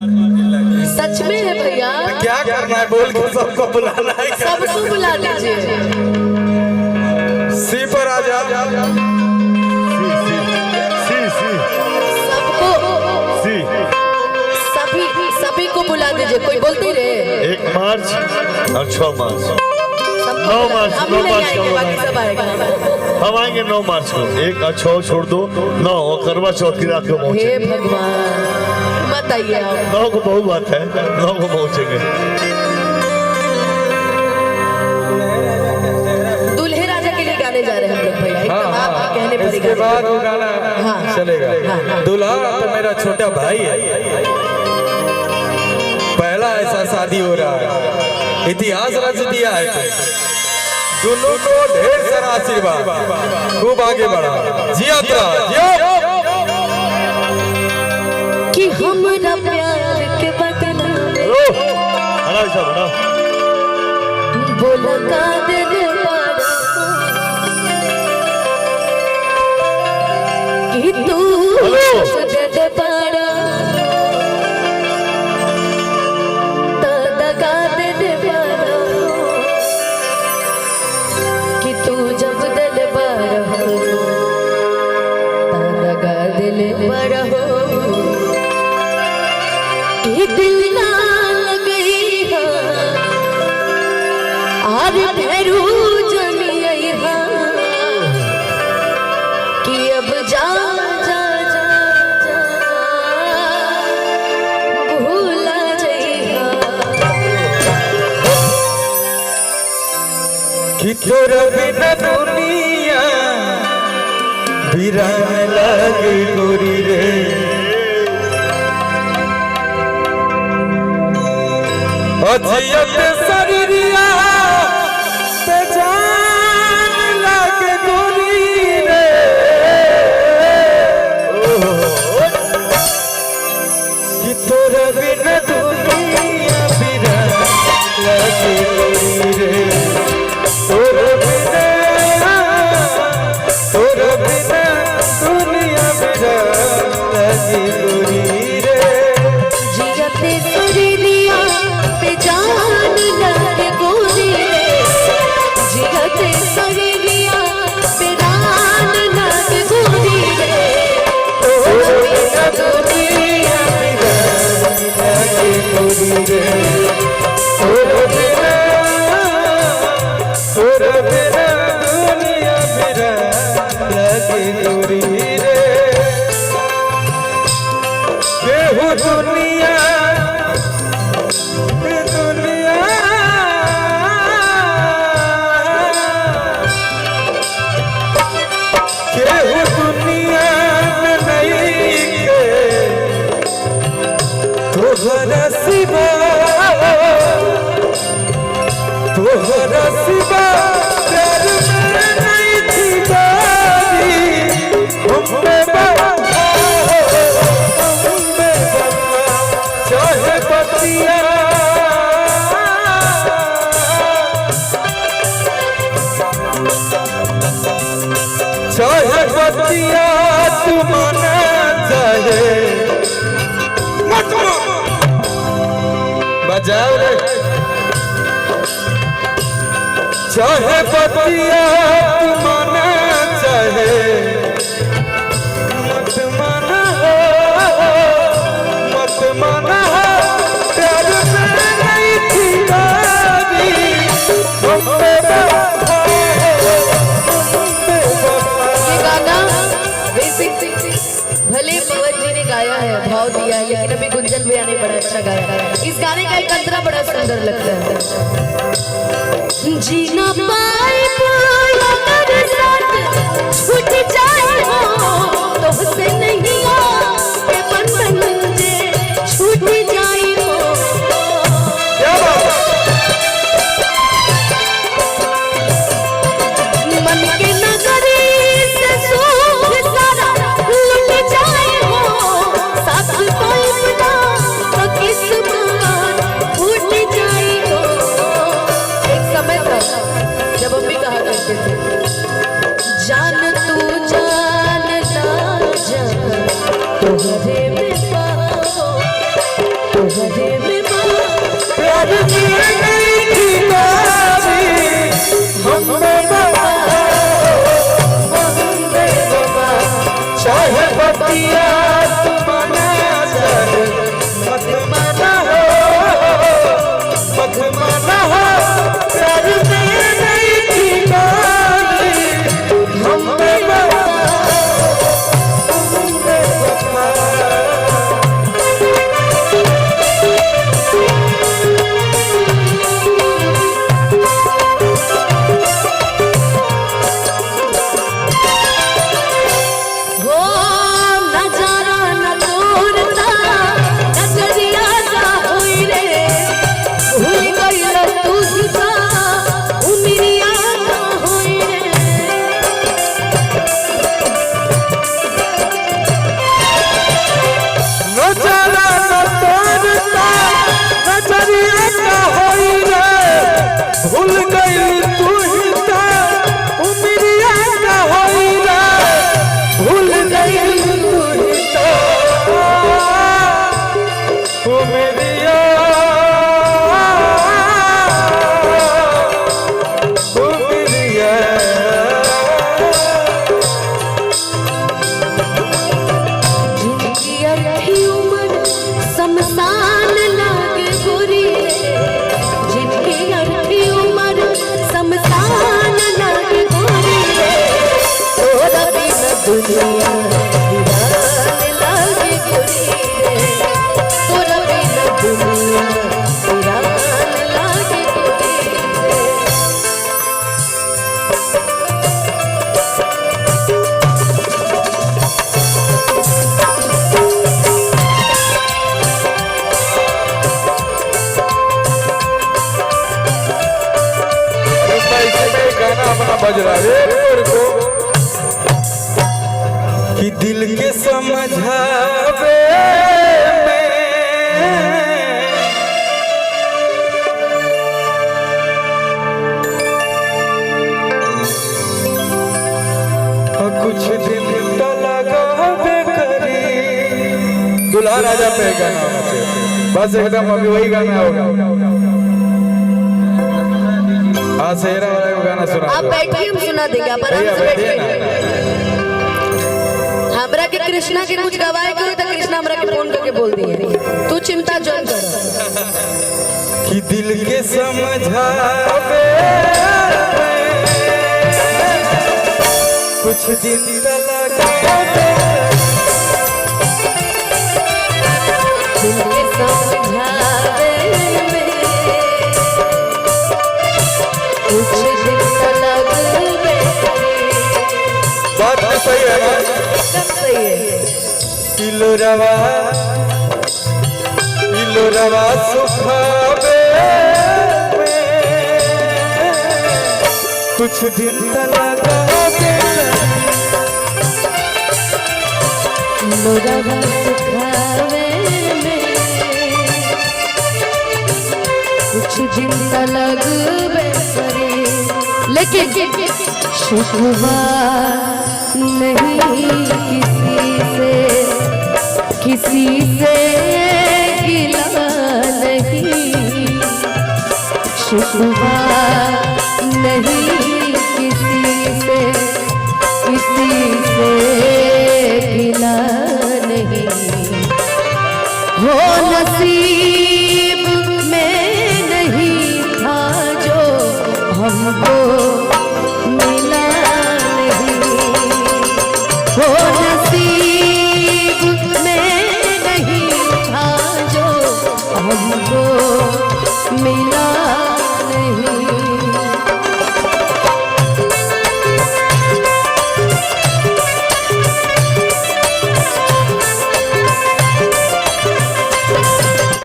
सच में है भैया। तो क्या करना है, बोल के सबको बुलाना है। सबको बुला लीजिए। सी पर आ जा। सबको सभी को बुला दीजिए। कोई बोलते ही रहे। 1 मार्च और 6 मार्च 9 मार्च हम नहीं आएंगे, बाकी सब आएगा। हम आएंगे 9 मार्च को। 1 और 6 छोड़ दो, 9 और करवा चौथ की रात को हे पहुंचे। भगवान मत आइए आप। 9 को बहुत बात है, 9 को पहुंचेंगे। दूल्हे राजा के लिए गाने जा रहे हैं हम लोग भैया। एकदम आप कहने पर इसके बाद वो गाना चलेगा। दूल्हा तो मेरा छोटा भाई है, पहला ऐसा शादी हो रहा है, इतिहास रच दिया है। दोनों को ढेर सारा आशीर्वाद, खूब आगे बढ़ा, जियत रहा, जियो। कि हमरा प्यार के बदला बोला का दिल बड़ा कि तू दिल बड़ा का दिल बड़ा कि तू जब दिल बड़ा हो का दिल बड़ा हो कि दिल ना लगई हा आर भैरू जनी आई हा कि अब जा जा जा जा भूला जइहा कि तोरा बिना दुनिया वीरान लगे गोरी रे। अजियत शरीरिया पे जान लगे गोरी रे। कि तोरा बिना दुनिया वीरान लगे गोरी रे। तोरा बिना दुनिया वीरान लगे गोरी रे। जियते शरीरिया पे जान लगे गोरी रे। जियते शरीरिया पे जान लगे गोरी रे। तोरा दुनिया वीरान लगे गोरी रे। तोरा बिना दुनिया वीरान लगे गोरी रे। केहू दुनिया केहू दुनिया में नहीं के तोहरा सिवा प्यार में नहीं थी बारी। हम चाहे बतिया तू माना चाहे बजाओ रे। चाहे बतिया तू माना चाहे मत माना हो, मत माना हो। प्यार में नहीं थी बारी। ये गाना भले पवन जी ने गाया है, भाव दिया है, लेकिन अभी गुंजन भैया ने बड़ा अच्छा गाया है। इस गाने का एक अंतरा बड़ा सुंदर लगता है। जीना पाए अगर साथ छूट जाए हो तो उससे नहीं के बंधन मुझे छूट जाए हो। मन के नगरी से सुख सारा लुट जाए हो। साथ कोई बिना तो किस्मत फूट जाए हो। एक समय था जब हम भी कहा करते थे जान तू जान ना जान तोहरे में प्यार में नहीं थी नारी हम में बता चाहे बतिया तुमने मत माना हो प्यार में नहीं थी नारी हम में बता बज रहा है मेरे को कि दिल के समझावे कुछ दिन तो लगावे करी दुल्हा राजा पे गाना बस एकदम अभी वही गाना होगा सेहरा वाला गाना सुना आप बैठिए हम सुना देंगे आप आराम से बैठिए हमरा के कृष्णा के कुछ गवाए के तो कृष्णा हमरा के फोन करके बोल दिए तू चिंता जन कर कि दिल के समझावे कुछ दिन लगावे दिल के समझावे कुछ दिन लगबे बात तो सही है ना सब सही है किलो रवा सुखावे कुछ दिन लगावे किलो रवा सुखावे कुछ दिन लगबे लेकिन शिकवा नहीं किसी से गिला नहीं शिकवा